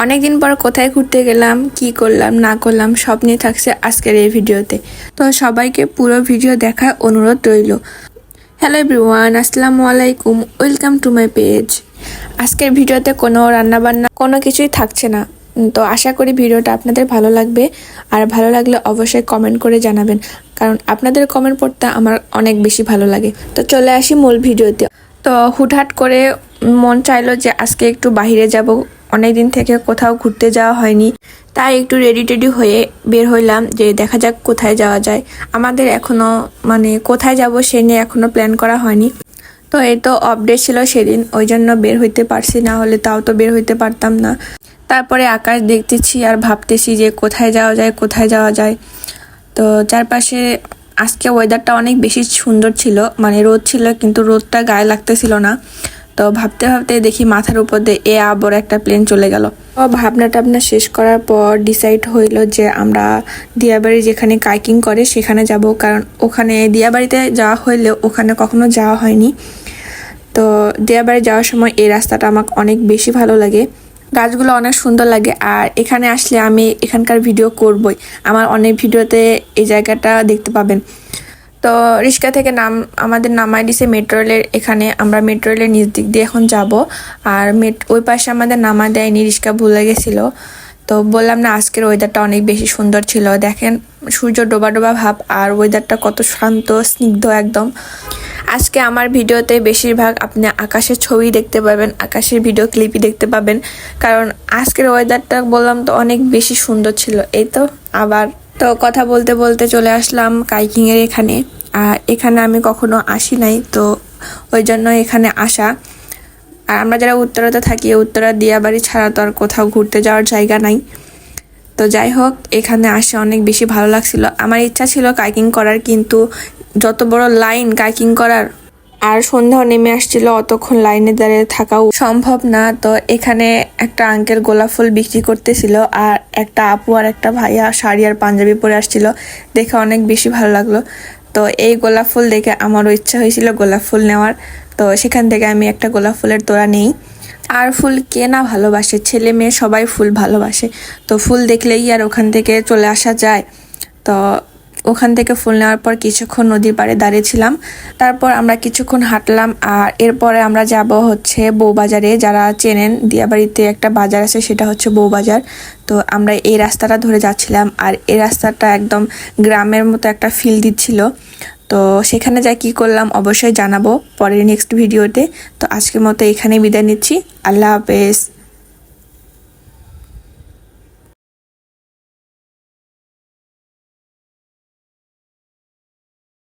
অনেকদিন পর কোথায় ঘুরতে গেলাম, কি করলাম না করলাম সব নিয়ে থাকছে আজকের এই ভিডিওতে। তো সবাইকে পুরো ভিডিও দেখার অনুরোধ রইল। হ্যালো এভরিওয়ান, আসসালামু আলাইকুম, ওয়েলকাম টু মাই পেজ। আজকের ভিডিওতে কোনো রান্নাবান্না কোনো কিছুই থাকছে না। তো আশা করি ভিডিওটা আপনাদের ভালো লাগবে, আর ভালো লাগলে অবশ্যই কমেন্ট করে জানাবেন, কারণ আপনাদের কমেন্ট পড়তে আমার অনেক বেশি ভালো লাগে। তো চলে আসি মূল ভিডিওতে। তো হুটহাট করে মন চাইলো যে আজকে একটু বাইরে যাব, অনেক দিন থেকে কোথাও ঘুরতে যাওয়া হয়নি, তাই একটু রেডি টেডি হয়ে বের হইলাম যে দেখা যাক কোথায় যাওয়া যায়। আমাদের এখনো কোথায় যাব সে নিয়ে এখনো প্ল্যান করা হয়নি। তো এই তো অফ ডে ছিল সেদিন, ওই জন্য বের হইতে পারছি, না হলে তাও তো বের হইতে পারতাম না। তারপরে আকাশ দেখতেছি আর ভাবতেছি যে কোথায় যাওয়া যায় কোথায় যাওয়া যায়। তো চারপাশে আজকে ওয়েদারটা অনেক বেশি সুন্দর ছিল, রোদ ছিল কিন্তু রোদটা গায়ে লাগতেছিল না। তো ভাবতে ভাবতে দেখি মাথার উপর দিয়ে আবার একটা প্লেন চলে গেল। তো ভাবনা টাবনা শেষ করার পর ডিসাইড হইলো যে আমরা দিয়াবাড়ি যেখানে কাইকিং করে সেখানে যাব, কারণ ওখানে দিয়াবাড়িতে যাওয়া হইলেও ওখানে কখনো যাওয়া হয়নি। তো দিয়াবাড়ি যাওয়ার সময় এই রাস্তাটা আমাকে অনেক বেশি ভালো লাগে, গাছগুলো অনেক সুন্দর লাগে। আর এখানে আসলে আমি এখানকার ভিডিও করবই, আমার অনেক ভিডিওতে এই জায়গাটা দেখতে পাবেন। তো রিক্সা থেকে আমাদের নামাই দিছে মেট্রো রেলের এখানে, আমরা মেট্রো রেলের নিচ দিক দিয়ে এখন যাব। আর ওই পাশে আমাদের নামা দেয়নি, রিক্সা ভুলে গেছিলো। তো বললাম না, আজকের ওয়েদারটা অনেক বেশি সুন্দর ছিল। দেখেন সূর্য ডোবা ডোবা ভাব, আর ওয়েদারটা কত শান্ত স্নিগ্ধ একদম। আজকে আমার ভিডিওতে বেশিরভাগ আপনি আকাশের ছবি দেখতে পাবেন, আকাশের ভিডিও ক্লিপই দেখতে পাবেন, কারণ আজকের ওয়েদারটা বললাম তো অনেক বেশি সুন্দর ছিল। এই তো আবার তো কথা বলতে বলতে চলে আসলাম কাইকিংয়ের এখানে। আর এখানে আমি কখনো আসি নাই, তো ওই জন্য এখানে আসা। আর আমরা যারা উত্তরাতে থাকি, উত্তরা দিয়াবাড়ি ছাড়া তো আর কোথাও ঘুরতে যাওয়ার জায়গা নাই। তো যাই হোক, এখানে আসে অনেক বেশি ভালো লাগছিল। আমার ইচ্ছা ছিল কাইকিং করার, কিন্তু যত বড় লাইন কাইকিং করার, আর সন্ধ্যাও নেমে আসছিল, অতক্ষণ লাইনে দাঁড়িয়ে থাকাও সম্ভব না। তো এখানে একটা আঙ্কেল গোলাপ ফুল বিক্রি করতেছিল, আর একটা আপু আর একটা ভাইয়া শাড়ি আর পাঞ্জাবি পরে আসছিল, দেখে অনেক বেশি ভালো লাগলো। তো এই গোলাপ ফুল দেখে আমারও ইচ্ছা হয়েছিল গোলাপ ফুল নেওয়ার। তো সেখান থেকে আমি একটা গোলাপ ফুলের তোড়া নেই। আর ফুল কে না ভালোবাসে, ছেলে মেয়ে সবাই ফুল ভালোবাসে। তো ফুল দেখলেই আর ওখান থেকে চলে আসা যায়। তো ওখান থেকে ফুল নেওয়ার পর কিছুক্ষণ নদীর পাড়ে দাঁড়িয়েছিলাম, তারপর আমরা কিছুক্ষণ হাঁটলাম। আর এরপরে আমরা যাব হচ্ছে বউবাজারে। যারা চেনেন, দিয়াবাড়িতে একটা বাজার আছে, সেটা হচ্ছে বউবাজার। তো আমরা এই রাস্তাটা ধরে যাচ্ছিলাম, আর এই রাস্তাটা একদম গ্রামের মতো একটা ফিল দিচ্ছিল। তো সেখানে যাই কি করলাম অবশ্যই জানাবো পরের নেক্সট ভিডিওতে। তো আজকের মতো এখানেই বিদায় নিচ্ছি, আল্লাহ হাফেজ।